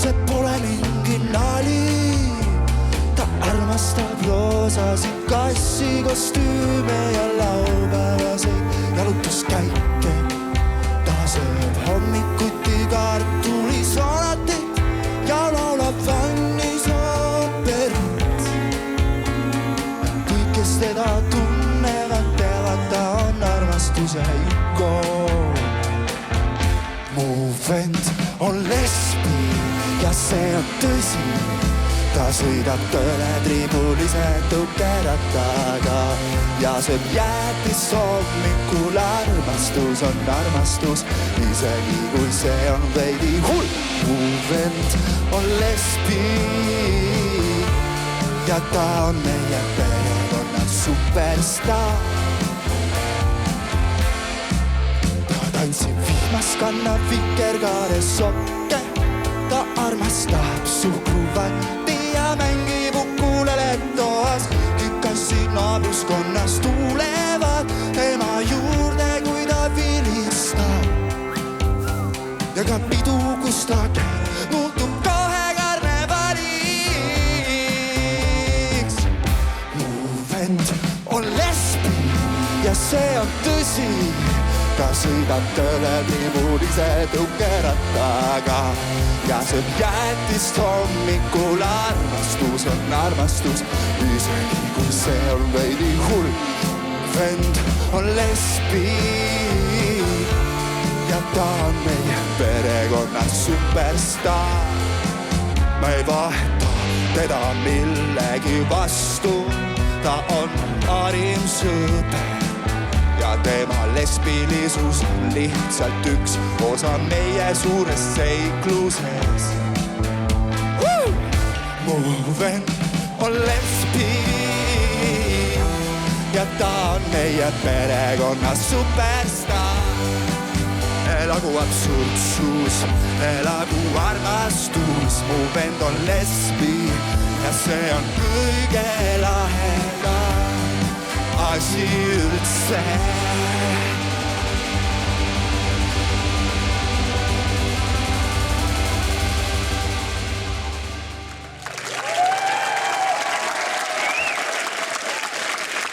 see pole mingi nali. Ta armastab roosasid kassikostüüme ja laupäevaseid jalutuskäike. Ta sööb hommikuti kartulisonatit ja laulab vannis ooperit. Kõik, kes teda tunnevad, teavad, ta on armastuse ikoon. Mu vend on lesbi ja see on tõsi. Ta sõidab tööle tribulise tõukerattaga ja sööb jäätis hommikul. Armastus on armastus, isegi kui see on veidi hull. Mu vend on lesbi ja ta on meie perekonna superstaar. Ta tantsib vihmas, kannab vikerkaare sokke. Ta armastab suhkruvatti ja mängib ukulele toas. Kükassid naabruskonnas tulevad tema juurde, kui ta vilistab. Ja ka pidu, kus ta käib, muutub kohe karnevaliks. Mu vend on lesbi ja see on tõsi. Ta sõidab tööle tribulise tõukerattaga ja sööb jäätist hommikul. Armastus on armastus, isegi kui see on veidi hull. Vend on lesbi ja ta on meie perekonna superstaar. Ma ei vaheta teda millegi vastu, ta on parim sõber. Ja tema lesbilisus on lihtsalt üks osa meie suurest seikluses. Mu vend on lesbi ja ta on meie perekonna superstaar. Elagu absurdsus, elagu armastus. Mu vend on lesbi ja see on kõige lahedam asi üldse.